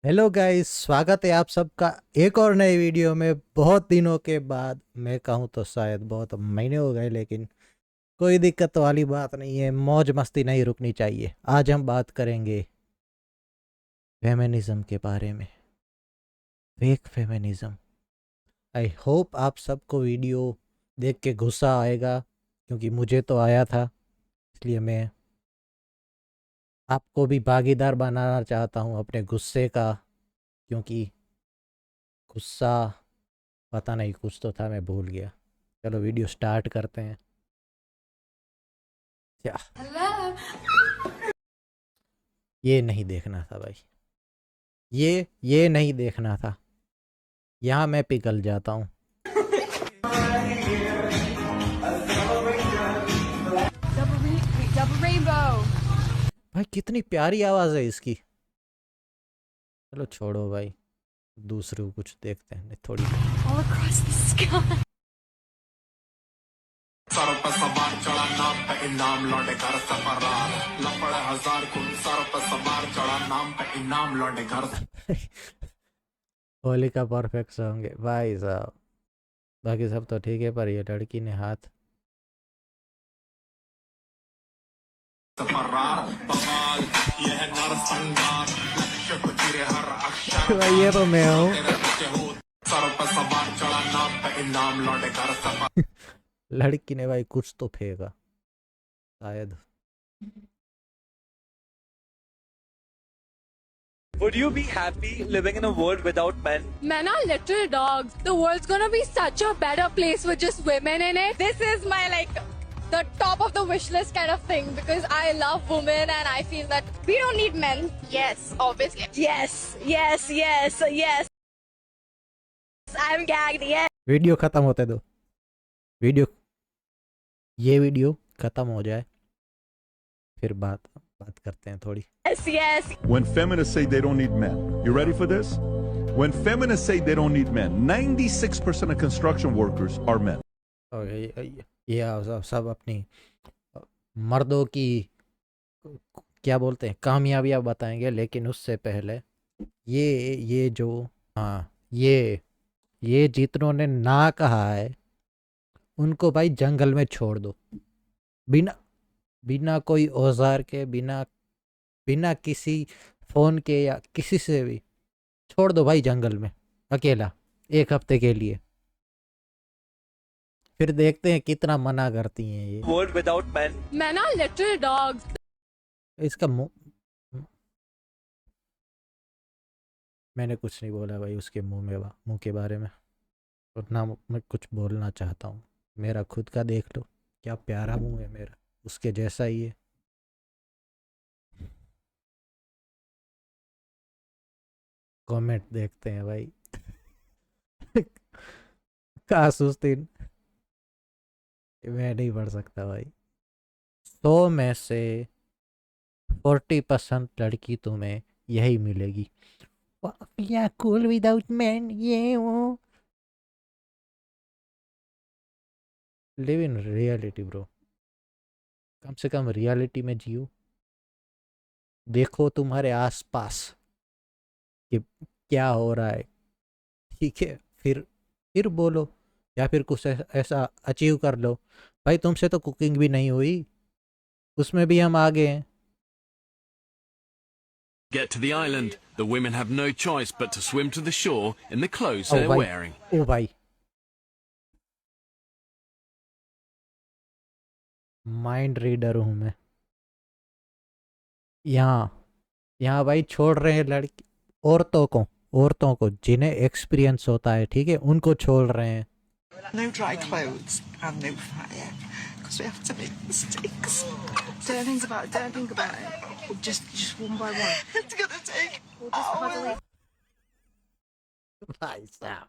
Hello guys, स्वागत है आप सबका एक और नए वीडियो में। बहुत दिनों के बाद, मैं कहूँ तो शायद बहुत महीने हो गए, लेकिन कोई दिक्कत वाली बात नहीं है। मौज मस्ती नहीं रुकनी चाहिए। आज हम बात करेंगे फेमिनिज्म के बारे में। Fake feminism. आई होप आप सबको वीडियो देख के गुस्सा आएगा, क्योंकि मुझे तो आया था। इसलिए मैं आपको भी भागीदार बनाना चाहता हूँ अपने गुस्से का, क्योंकि गुस्सा, पता नहीं कुछ तो था, मैं भूल गया। चलो वीडियो स्टार्ट करते हैं। क्या? ये नहीं देखना था भाई। ये नहीं देखना था। यहाँ मैं पिघल जाता हूँ। Double rainbow. भाई कितनी प्यारी आवाज़ है इसकी। चलो छोड़ो भाई, दूसरे को कुछ देखते हैं। नहीं, थोड़ी All across the sky. Sir पे सवार चढ़ा नाम पे इनाम लौटे घर से फरार लपड़े हजार कुल सर पे सवार चढ़ा नाम पे इनाम लौटे घर से होली का परफेक्ट सॉन्ग है भाई साहब। बाकी सब तो ठीक है, पर ये लड़की ने हाथ फरार बवाल यह नर संगार लक्ष्य को चिरे हर अक्षर भाई ये तो मैं हूँ। तेरे बचे हो सर पे सवार चढ़ा नाम पे इनाम लौटे घर से लड़की ने भाई कुछ तो फेंका शायद। Would you be happy living in a world without men? Men are little dogs. The world's gonna be such a better place with just women in it. This is my the top of the wish list kind of thing because I love women and I feel that we don't need men. Yes, obviously. Yes, yes, yes, yes. I'm gagged. Yes. Video ख़त्म होते दो। ये video ख़त्म हो जाए, फिर बात करते हैं थोड़ी। Yes, yes. When feminists say they don't need men, you ready for this? When feminists say they don't need men, 96% of construction workers are men. और ये सब अपनी मर्दों की क्या बोलते हैं कामयाबियाँ बताएंगे, लेकिन उससे पहले ये जो, हाँ, ये जितनों ने ना कहा है उनको भाई जंगल में छोड़ दो। बिना बिना कोई औजार के, बिना बिना किसी फ़ोन के या किसी से भी छोड़ दो भाई जंगल में, अकेला, एक हफ्ते के लिए। फिर देखते हैं कितना मना करती हैं ये। World without men? Men are little dogs. इसका मुंह, मैंने कुछ नहीं बोला भाई उसके मुंह के बारे में, और ना मैं कुछ बोलना चाहता हूँ। मेरा खुद का देख लो, क्या प्यारा मुंह है मेरा, उसके जैसा ही है। कमेंट देखते हैं भाई। कासुस्तीन, मैं नहीं पढ़ सकता भाई। 100 में से 40% लड़की तुम्हें यही मिलेगी। या कूल विदाउट मैन, ये वो। लिव इन रियलिटी ब्रो, कम से कम रियलिटी में जियो। देखो तुम्हारे आसपास कि क्या हो रहा है, ठीक है? फिर बोलो, या फिर कुछ ऐसा अचीव कर लो। भाई तुमसे तो कुकिंग भी नहीं हुई, उसमें भी हम आगे हैं। Get to the island. The women have no choice but to swim to the shore in the clothes O they're भाई, wearing. ओ भाई, माइंड रीडर हूँ मैं। यहाँ यहाँ भाई छोड़ रहे हैं लड़की, औरतों को जिन्हें एक्सपीरियंस होता है, ठीक है, उनको छोड़ रहे हैं। No dry clothes and no fire, because we have to make mistakes. Don't think about it. Just one by one. It's gonna take We'll just cuddle hours. भाई साहब।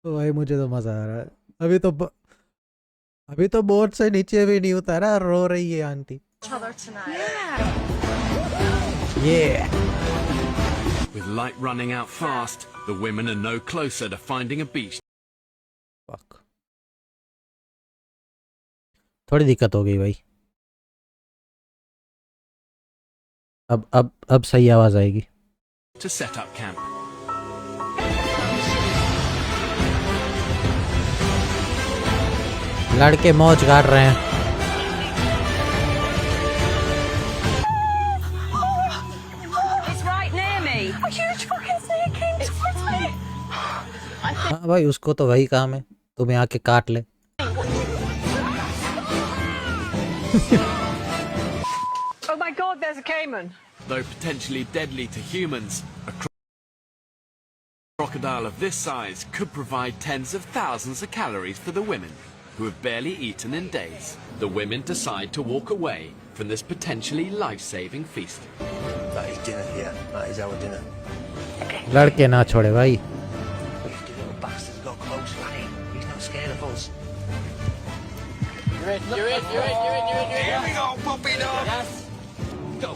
तो भाई मुझे तो मजा आ रहा है। अभी तो बोट से नीचे भी नहीं उतारा, रो रही है आंटी। Each other tonight. ये With light running out fast, the women are no closer to finding a beach. Fuck, थोड़ी दिक्कत हो गई भाई। अब सही आवाज आएगी। to set up camp. लड़के मौज काट रहे हैं। It's right near me. A huge fucking snake. It's me. हाँ भाई, उसको तो वही काम है, तुम्हें आके काट ले। Oh my god, there's a caiman. Though potentially deadly to humans, a crocodile of this size could provide tens of thousands of calories for the women, who have barely eaten in days. The women decide to walk away from this potentially life-saving feast. That is dinner here. That is our dinner. लड़के ना छोड़े भाई। The little bastard's got close, laddie. He's not scared of us. Here we go, puppy dog. Yes. Go.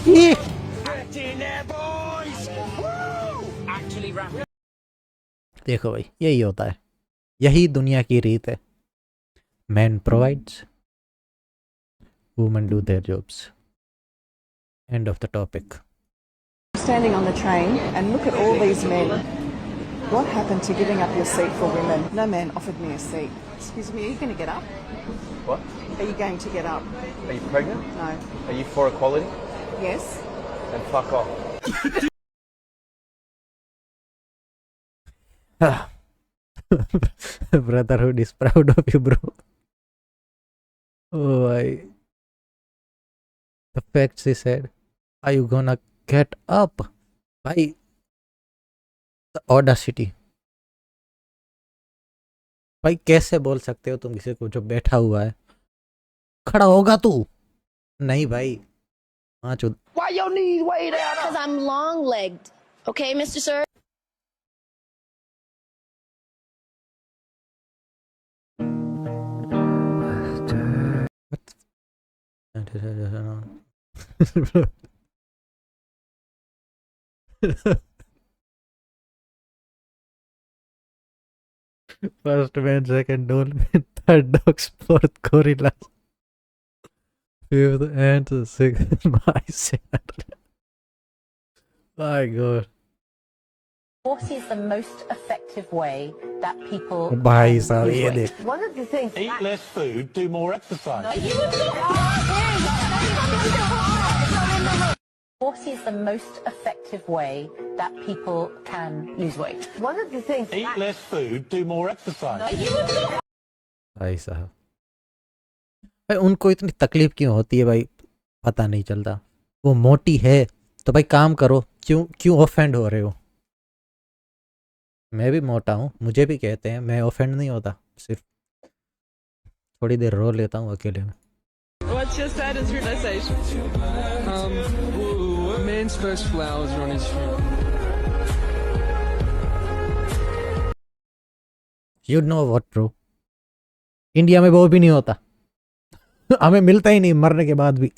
Get in there, boys. Woo! Actually, wrap. देखो भाई, यही होता है, यही दुनिया की रीत है। Man provides, women do their jobs. End of the topic. Standing on the train and look at all these men. What happened to giving up your seat for women? No man offered me a seat. Excuse me, are you going to get up? What? Are you going to get up? Are you pregnant? No. Are you for equality? Yes. Then fuck off. Brotherhood is proud of you, bro. Oh, the facts he said. Are you gonna get up? Bhai, the audacity. भाई कैसे बोल सकते हो तुम किसी को जो बैठा हुआ है, खड़ा होगा तू? नहीं भाई, हाँ चुद। Why your knees way down? Because I'm long-legged. Okay, Mr. Sir? First man, second dolphin, third dogs, fourth gorillas, fifth ants, sixth mice. My God. What is the most effective way that people भाई साहब ये देख। One of the things. Eat less food, do more exercise. What is the most effective way that people can lose weight? One of the things. Eat less food, do more exercise. भाई साहब, भाई उनको इतनी तकलीफ क्यों होती है भाई, पता नहीं चलता। वो मोटी है तो भाई काम करो, क्यों ऑफेंड हो रहे हो? मैं भी मोटा हूँ, मुझे भी कहते हैं, मैं ऑफेंड नहीं होता, सिर्फ थोड़ी देर रो लेता हूँ अकेले में। What's your status realization? Man's first flowers are on his street. You know what, bro? India में वो भी नहीं होता। हमें मिलता ही नहीं मरने के बाद भी।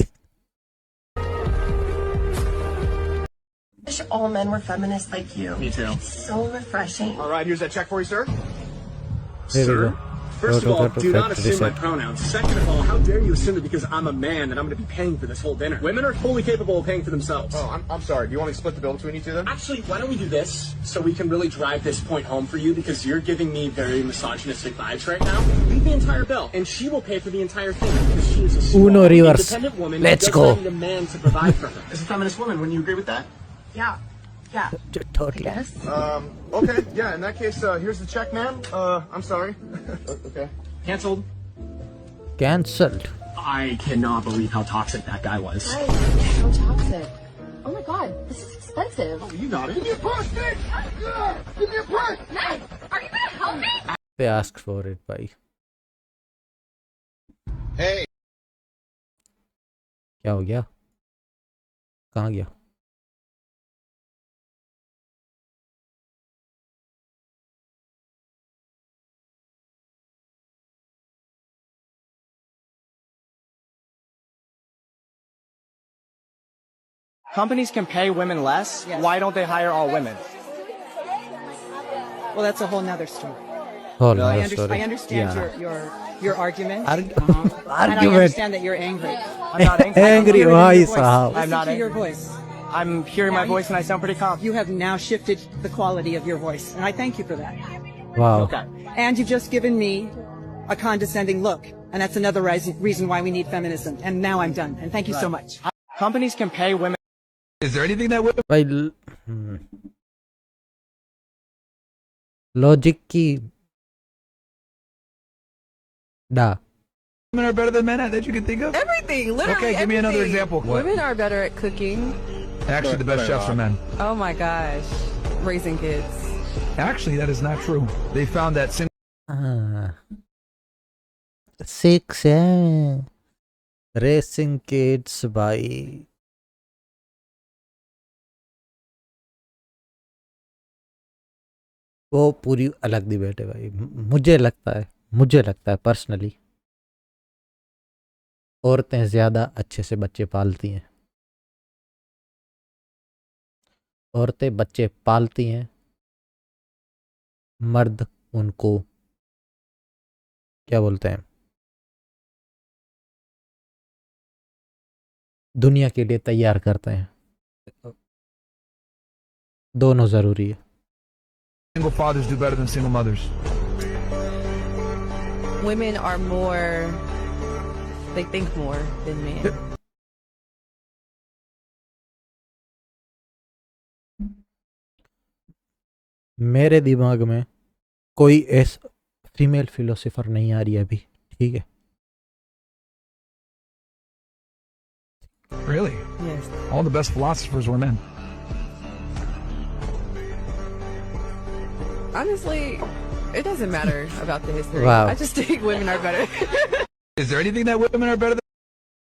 wish all men were feminists like you. Me too. It's so refreshing. All right, here's that check for you, sir. There we go. First of all, do not factory assume my set. pronouns. Second of all, how dare you assume that because I'm a man that I'm going to be paying for this whole dinner? Women are fully capable of paying for themselves. Oh, I'm sorry. Do you want me to split the bill between you two then? Actually, why don't we do this so we can really drive this point home for you because you're giving me very misogynistic vibes right now. Leave the entire bill, and she will pay for the entire thing because she is a small, Uno reverse. independent woman. Let's who go. doesn't need a man to provide for her. As a feminist woman, wouldn't you agree with that? Yeah. Yeah. Totally. Yes. Okay. Yeah. In that case, here's the check, ma'am. I'm sorry. Okay. Cancelled. Cancelled. I cannot believe how toxic that guy was. Right. So toxic. Oh my god, this is expensive. Oh, you got it. Give me a purse, bitch! Give me a purse! Nick, are you gonna help me? They asked for it, भाई। Hey. क्या हो गया? कहाँ गया? Companies can pay women less. Yes. Why don't they hire all women? Well, that's a whole nother story. Whole I nother story. understand Yeah. your argument. Argument. And I understand that you're angry. I'm not angry. Angry, I'm hearing भाई your voice. साहब। I'm not Listen to your angry. voice. I'm hearing my voice and I sound pretty calm. You have now shifted the quality of your voice, and I thank you for that. Wow. Okay. And you've just given me a condescending look, and that's another reason why we need feminism. And now I'm done, and thank you so much. Companies can pay women. Is there anything that women भाई logic की डा are better than men at that you can think of? Everything, literally. Okay, give me another example. Women are better at cooking. Actually, the best chefs are men. Oh my gosh, raising kids. Actually, that is not true. They found that six है racing kids भाई वो पूरी अलग debate है भाई। मुझे लगता है पर्सनली औरतें ज़्यादा अच्छे से बच्चे पालती हैं। औरतें बच्चे पालती हैं, मर्द उनको क्या बोलते हैं, दुनिया के लिए तैयार करते हैं। दोनों ज़रूरी है। single fathers do better than single mothers. Women are more, they think more than men. मेरे दिमाग में कोई ऐसा फीमेल फिलोसोफर नहीं आ रही है अभी, ठीक है। Really? Yes. All the best philosophers were men. Honestly, it doesn't matter about the history. Wow. I just think women are better. Is there anything that women are better than?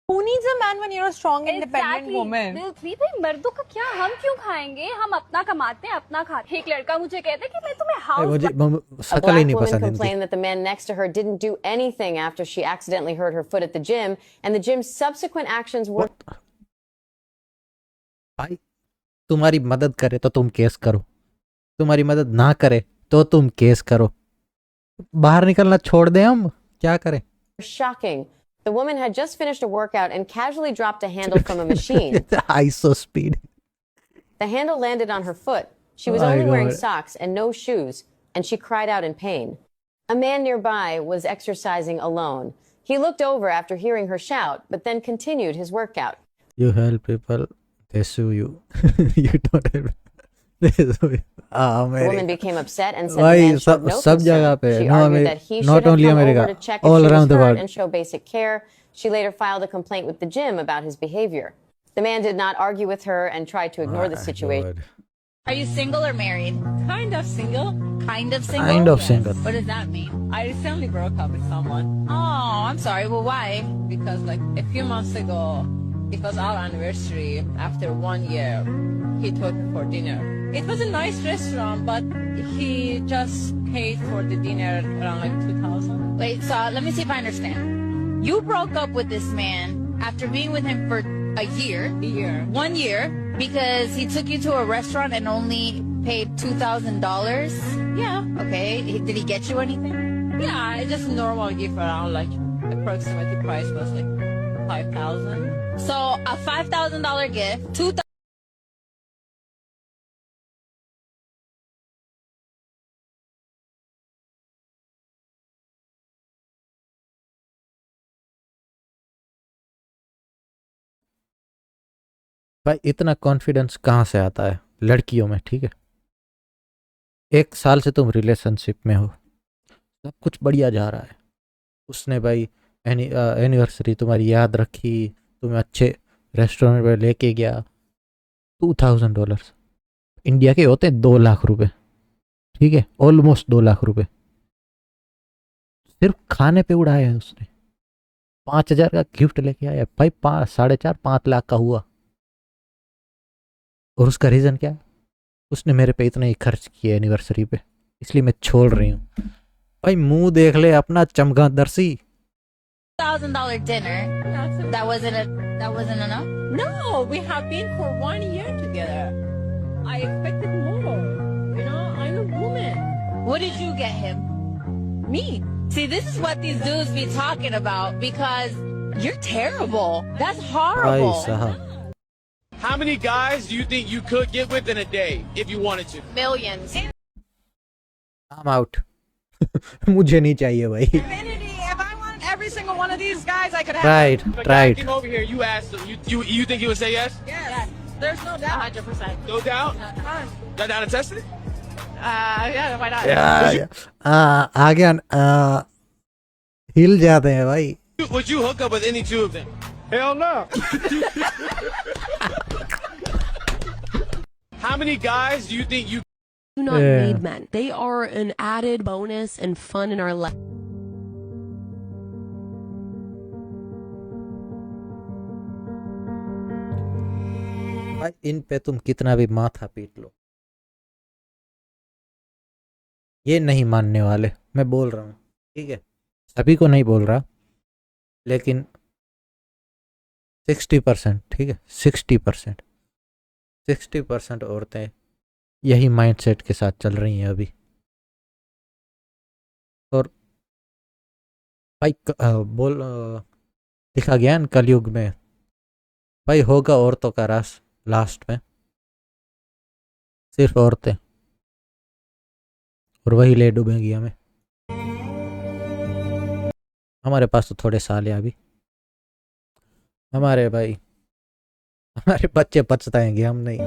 Who needs a man when you're a strong, independent Exactly. woman? Dilpreet भाई मर्दों का क्या, हम क्यों खाएंगे? हम अपना कमाते हैं, अपना खाते हैं। एक लड़का मुझे कहता है कि मैं तुम्हें मुझे हाउस शकल ही नहीं woman पसंद इनकी। complained that the man next to her didn't do anything after she accidentally hurt her foot at the gym, and the gym's subsequent actions were. भाई तुम्हारी मदद करे तो तुम केस करो, तुम्हारी मदद ना करे तो तुम केस करो। बाहर निकलना छोड़ दें हम, क्या करें? Shocking. The woman had just finished a workout and casually dropped a handle from a machine. ISO speed. The handle landed on her foot. She was My only wearing God. socks and no shoes, and she cried out in pain. A man nearby was exercising alone. He looked over after hearing her shout, but then continued his workout. You help people, they sue you. You don't help, they sue you. The woman became upset and said the भाई man showed no सब जगह concern. पे, She no argued that he should not have only come America, over to check if all she was around the hurt world. and show basic care. She later filed a complaint with the gym about his behavior. The man did not argue with her and tried to ignore the situation. Are you single or married? Kind of single. Kind of single? Kind of single. What does that mean? I recently broke up with someone. Oh, I'm sorry. Well, why? Because like a few months ago, it was our anniversary. After 1 year, he took me for dinner. It was a nice restaurant, but he just paid for the dinner around like 2,000. Wait, so let me see if I understand. You broke up with this man after being with him for a year. 1 year. Because he took you to a restaurant and only paid $2,000? Yeah. Okay. Did he get you anything? Yeah, it's just normal gift around like approximately price was like 5,000. So a $5,000 gift, $2,000. भाई इतना confidence कहाँ से आता है लड़कियों में, ठीक है। 1 साल से तुम रिलेशनशिप में हो, सब कुछ बढ़िया जा रहा है, उसने भाई एनिवर्सरी तुम्हारी याद रखी, तुम्हें अच्छे रेस्टोरेंट में लेके गया, $2,000 इंडिया के होते हैं 2 लाख रुपए, ठीक है, ऑलमोस्ट 2 लाख रुपए सिर्फ खाने पे उड़ाया है उसने। 5,000 का गिफ्ट लेके आया भाई, 4.5-5 लाख का हुआ। और उसका रीज़न क्या है? उसने मेरे पे इतना ही खर्च किया एनिवर्सरी पे, इसलिए मैं छोड़ रही हूँ। भाई मुंह देख ले अपना चमगा दर्शी। $1,000 dinner. That wasn't enough? No, we have been for 1 year together. I expected more. You know, I'm a woman. What did you get him? Me. See, this is what these dudes be talking about because you're terrible. That's horrible. भाई साहब How many guys do you think you could get with in a day if you wanted to? Millions. I'm out. मुझे नहीं चाहिए भाई. If I wanted every single one of these guys, I could have. Right, If a guy right. came over here, you asked him, you think he would say yes? Yes. There's no doubt. 100%. No doubt? Got down to test it? Yeah, why not? आ गया. हिल जाते हैं भाई. Would you hook up with any two of them? Hell no. How many guys do you think you do not Yeah. need men. They are an added bonus and fun in our life. भाई इन पे तुम कितना भी माथा पीट लो, ये नहीं मानने वाले. मैं बोल रहा हूँ, ठीक है, सभी को नहीं बोल रहा, लेकिन 60%, ठीक है, 60% औरतें यही माइंडसेट के साथ चल रही हैं अभी. और भाई दिखा गया न कलयुग में भाई, होगा औरतों का रास लास्ट में, सिर्फ औरतें, और वही ले डूबेंगी हमें. हमारे पास तो थोड़े साल है अभी, हमारे बच्चे पछताएंगे, हम नहीं.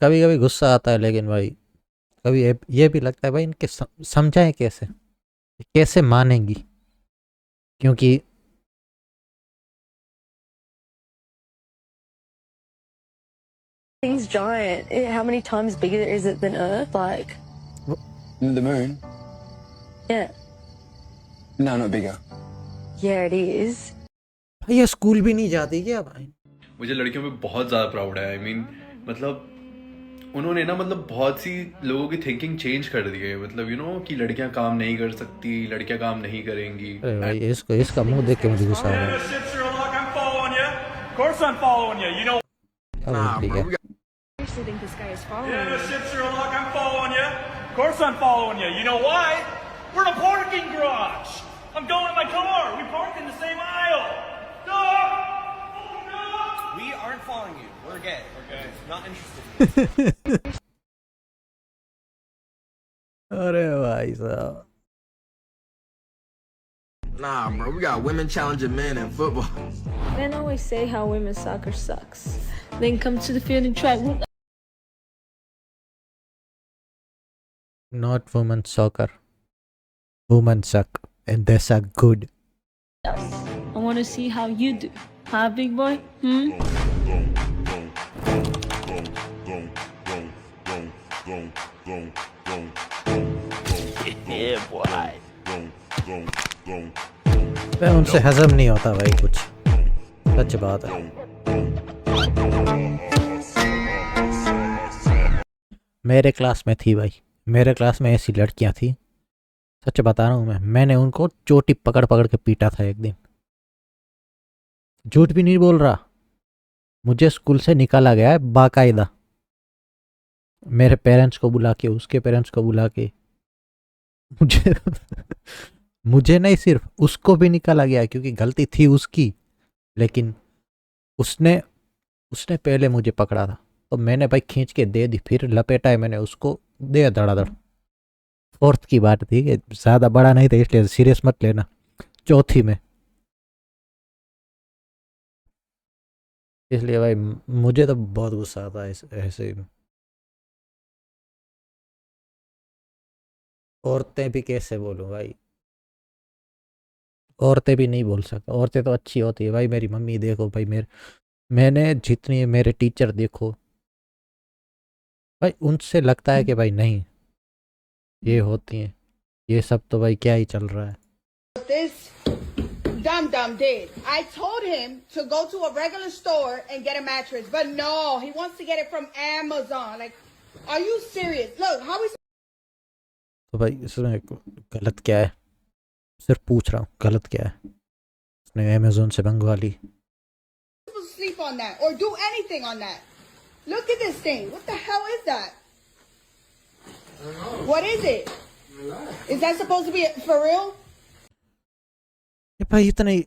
कभी कभी गुस्सा आता है, लेकिन भाई कभी ये भी लगता है भाई इनके समझाएं कैसे मानेंगी, क्योंकि Thing's giant. How many times bigger is it than Earth? Like The moon? yeah, No, not bigger. yeah, it is. भाई ये स्कूल भी नहीं जाती क्या भाई? मुझे लड़कियों पे बहुत ज़्यादा प्राउड है. आई मीन मतलब उन्होंने ना मतलब बहुत सी लोगों की थिंकिंग चेंज कर दी है. मतलब यू नो कि लड़कियां काम नहीं कर सकती, लड़कियां काम नहीं करेंगी. अरे भाई इसका मुंह देख के मुझे गुस्सा आ रहा है. ठीक है. I actually think this guy is following Yeah, the me. ships are locked. I'm following you. Of course I'm following you. You know why? We're in a parking garage. I'm going in my car. We parked in the same aisle. No! We aren't following you. We're gay. We're gay. Not interested. अरे भाई साहब. Nah, bro. We got women challenging men in football. Men always say how women's soccer sucks. Then come to the field and try. Not women's soccer. Women suck, and they suck good. I want to see how you do. Huh, big boy? Yeah, boy. भाई उनसे हजम नहीं होता भाई कुछ, सच बात है. मेरे क्लास में थी भाई, मेरे क्लास में ऐसी लड़कियां थी, सच बता रहा हूँ मैंने उनको चोटी पकड़ पकड़ के पीटा था एक दिन. झूठ भी नहीं बोल रहा. मुझे स्कूल से निकाला गया है बाकायदा, मेरे पेरेंट्स को बुला के, उसके पेरेंट्स को बुला के. मुझे नहीं, सिर्फ उसको भी निकाला गया क्योंकि गलती थी उसकी, लेकिन उसने पहले मुझे पकड़ा था, तो मैंने भाई खींच के दे दी, फिर लपेटा है मैंने उसको, दे धड़ाधड़. 4th की बात थी, कि ज़्यादा बड़ा नहीं था, इसलिए सीरियस मत लेना. 4th में, इसलिए भाई मुझे तो बहुत गुस्सा आता है ऐसे. औरतें भी कैसे बोलूं भाई, औरतें भी नहीं बोल सकता. औरतें तो अच्छी होती है भाई. मेरी मम्मी देखो भाई, मैंने जितनी मेरे टीचर देखो भाई, उनसे लगता है कि भाई नहीं ये होती हैं, ये सब तो भाई क्या ही चल रहा है. This dum-dum did. I told him to go to a regular store and get a mattress, but no, he wants to get it from Amazon. Like, are you serious? Look, how is... तो भाई इसमें गलत क्या है? सिर्फ पूछ रहा हूँ, गलत क्या है? उसने अमेज़ोन से मंगवा ली, on that or do anything on that. Look at this thing. What the hell is that? What is it? Is that supposed to be for real? ये भाई इतना ही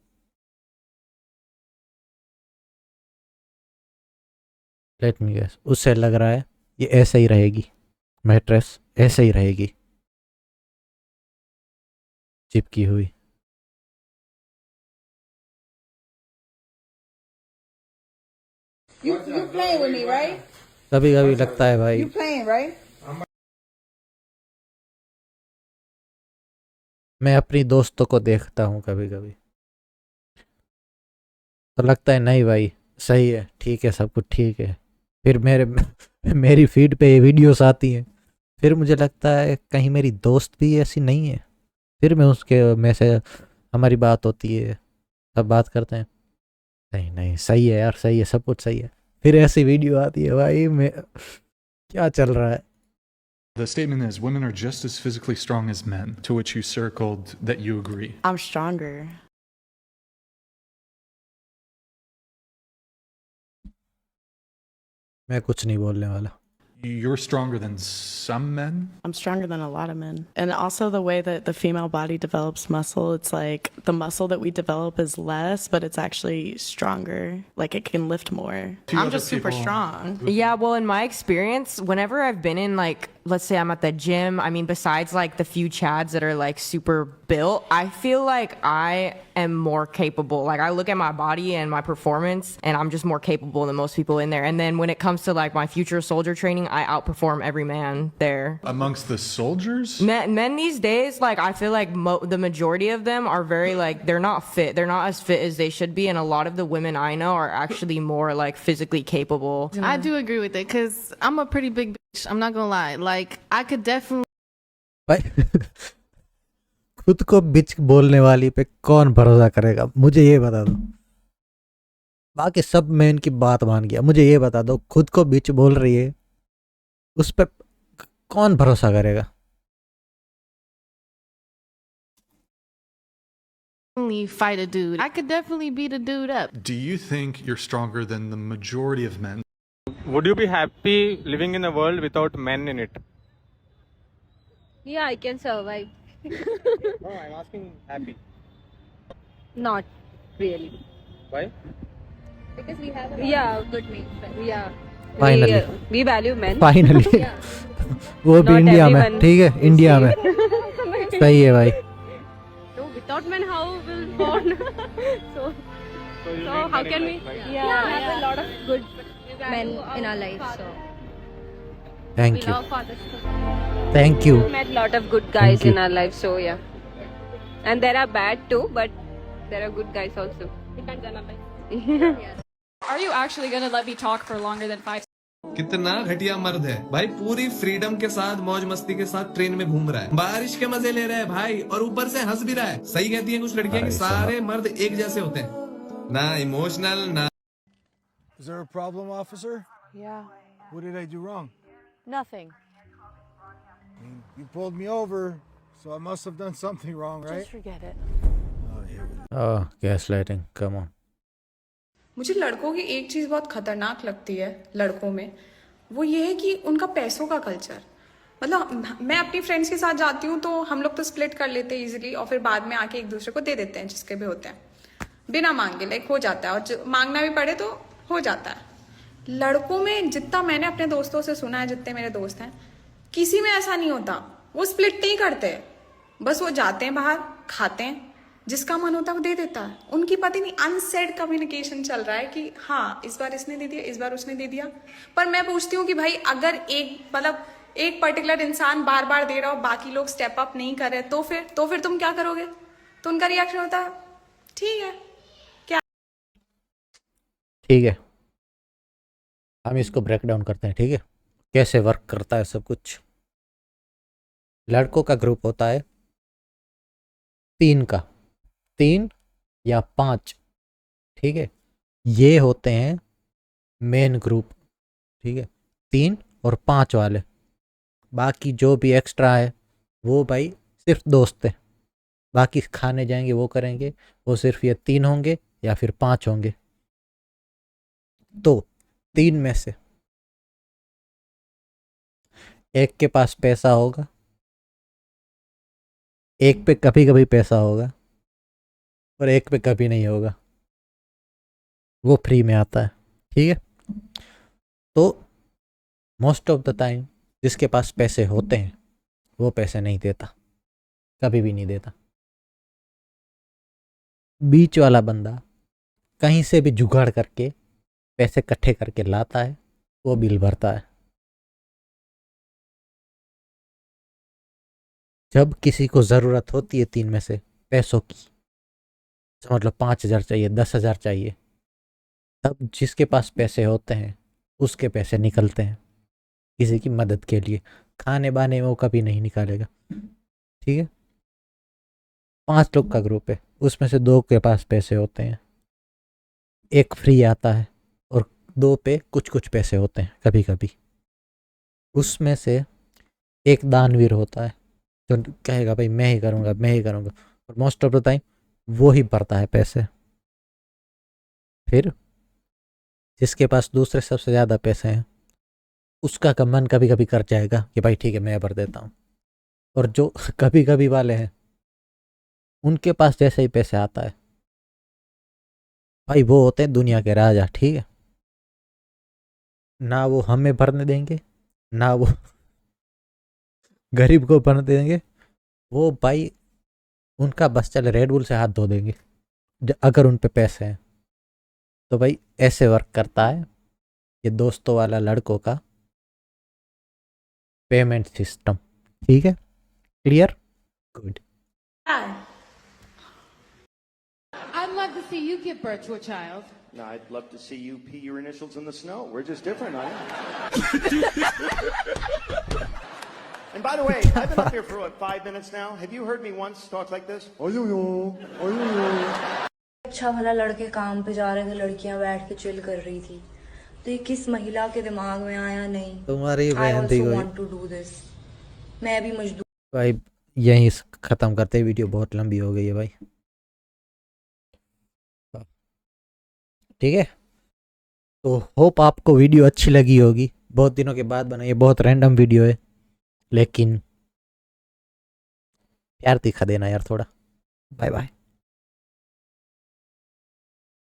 लेट मी गेस, उससे लग रहा है ये ऐसे ही रहेगी, मैट्रेस ऐसे ही रहेगी चिपकी हुई। You playing with me, right? कभी कभी लगता है भाई You playing, right? मैं अपनी दोस्तों को देखता हूँ कभी कभी तो लगता है नहीं भाई सही है, ठीक है, सब कुछ ठीक है। फिर मेरी फीड पे ये वीडियोस आती हैं, फिर मुझे लगता है कहीं मेरी दोस्त भी ऐसी नहीं है। फिर मैं उसके में से हमारी बात होती है, सब बात करते हैं, नहीं नहीं सही है यार, सही है, सब कुछ सही है। फिर ऐसी वीडियो आती है, भाई मैं क्या चल रहा है। The statement is women are just as physically strong as men, to which you circled that you agree. I'm stronger. मैं कुछ नहीं बोलने वाला। You're stronger than some men? I'm stronger than a lot of men. And also the way that the female body develops muscle, it's like the muscle that we develop is less, but it's actually stronger. Like it can lift more. I'm just super strong. Yeah, well, in my experience, whenever I've been in, like, let's say I'm at the gym, I mean, besides like the few chads that are like super built, I feel like I am more capable. Like I look at my body and my performance and I'm just more capable than most people in there. And then when it comes to like my future soldier training, I outperform every man there. Amongst the soldiers? Men these days, like I feel like the majority of them are very like, they're not fit. They're not as fit as they should be. And a lot of the women I know are actually more like physically capable. I do agree with it because I'm a pretty big bitch. I'm not gonna lie. Like I could definitely. भाई खुद को बिच बोलने वाली पे कौन भरोसा करेगा, मुझे ये बता दो। बाकी सब मैं इनकी बात मान गया, मुझे ये बता दो खुद को बिच बोल रही है उस पे कौन भरोसा करेगा। Fight a dude. I could definitely beat a dude up. Do you think you're stronger than the majority of men? Would you be happy living in a world without men in it? Yeah, I can survive. No, I'm asking happy. Not really. Why? Because we have good mates. Yeah. Finally. We value men. Finally Yeah. वो भी Not India में, everyone. ठीक है, India में सही है भाई। So without men, how will born? so how can we? Yeah, we have a lot of good men in our lives. So thank we you, love fathers. Thank you. We met a lot of good guys Thank you. in our lives. So yeah, and there are bad too, but there are good guys also. Depends on our life. Are you actually gonna let me talk for longer than 5 कितना घटिया मर्द है भाई, पूरी freedom के साथ मौज मस्ती के साथ ट्रेन में घूम रहा है, बारिश के मजे ले रहा है भाई, और ऊपर से हंस भी रहा है। सही कहती हैं कुछ लड़कियां कि सारे मर्द एक जैसे होते हैं, ना इमोशनल ना। Is there a problem, officer? Yeah. What did I do wrong? Nothing. I mean, you pulled me over, so I must have done something wrong, right? Just forget it. Oh gaslighting, come on। मुझे लड़कों की एक चीज़ बहुत खतरनाक लगती है लड़कों में, वो ये है कि उनका पैसों का कल्चर। मतलब मैं अपनी फ्रेंड्स के साथ जाती हूँ तो हम लोग तो स्प्लिट कर लेते हैं इजीली, और फिर बाद में आके एक दूसरे को दे देते हैं जिसके भी होते हैं, बिना मांगे, लाइक हो जाता है, और जो मांगना भी पड़े तो हो जाता है। लड़कों में जितना मैंने अपने दोस्तों से सुना है, जितने मेरे दोस्त हैं, किसी में ऐसा नहीं होता। वो स्प्लिट नहीं करते, बस वो जाते हैं बाहर, खाते हैं, जिसका मन होता है वो दे देता है। उनकी पता नहीं अनसेड कम्युनिकेशन चल रहा है कि हाँ इस बार इसने दे दिया, इस बार उसने दे दिया। पर मैं पूछती हूँ कि भाई अगर एक पर्टिकुलर इंसान बार बार दे रहा हो, बाकी लोग स्टेप अप नहीं कर रहे, तो फिर तुम क्या करोगे? तो उनका रिएक्शन होता है ठीक है क्या, ठीक है, हम इसको ब्रेक डाउन करते हैं, ठीक है, कैसे वर्क करता है सब कुछ। लड़कों का ग्रुप होता है 3 या 5, ठीक है, ये होते हैं मेन ग्रुप, ठीक है, 3 और 5 वाले। बाकी जो भी एक्स्ट्रा है वो भाई सिर्फ दोस्त है, बाकी खाने जाएंगे वो करेंगे, वो सिर्फ ये 3 होंगे या फिर 5 होंगे। तो 3 में से एक के पास पैसा होगा, एक पे कभी कभी पैसा होगा और एक पे कभी नहीं होगा, वो फ्री में आता है। ठीक है, तो मोस्ट ऑफ द टाइम जिसके पास पैसे होते हैं वो पैसे नहीं देता, कभी भी नहीं देता। बीच वाला बंदा कहीं से भी जुगाड़ करके पैसे इकट्ठे करके लाता है, वो बिल भरता है। जब किसी को ज़रूरत होती है 3 में से पैसों की, समझ लो 5,000 चाहिए, 10,000 चाहिए, तब जिसके पास पैसे होते हैं उसके पैसे निकलते हैं किसी की मदद के लिए। खाने बाने में वो कभी नहीं निकालेगा। ठीक है, 5 लोग का ग्रुप है, उसमें से 2 के पास पैसे होते हैं, एक फ्री आता है और 2 पे कुछ कुछ पैसे होते हैं कभी कभी। उसमें से एक दानवीर होता है जो कहेगा भाई मैं ही करूँगा, मैं ही करूँगा, और मोस्ट ऑफ द टाइम वो ही भरता है पैसे। फिर जिसके पास दूसरे सबसे ज़्यादा पैसे हैं उसका का मन कभी कभी कर जाएगा कि भाई ठीक है मैं भर देता हूँ, और जो कभी कभी वाले हैं उनके पास जैसे ही पैसे आता है भाई वो होते हैं दुनिया के राजा। ठीक है, ना वो हमें भरने देंगे ना वो गरीब को भरने देंगे, वो भाई उनका बस चले रेड बुल से हाथ धो देंगे अगर उन पे पैसे हैं। तो भाई ऐसे वर्क करता है ये दोस्तों वाला लड़कों का पेमेंट सिस्टम। ठीक है, clear, good. I'd love to see you give birth to a child. No, I'd love to see you pee your initials in the snow. We're just different, honey. And by the way, I've been up here for what, 5 minutes now? Have you heard me once talk like this? अच्छा भला लड़के काम पे जा रहे थे, लड़कियां बैठ के चिल कर रही थी, तो ये किस महिला के दिमाग में आया नहीं तुम्हारी I बहन थी also कोई। want to do this. मैं भी मजदूर। भाई यहीं ख़त्म करते हैं, वीडियो बहुत लंबी हो गई है भाई। ठीक है, तो होप आपको वीडियो अच्छी लगी होगी। बहुत दिनों के बाद बनाई है, बहुत रैंडम वीडियो है, लेकिन प्यार दिखा देना यार थोड़ा। Bye bye.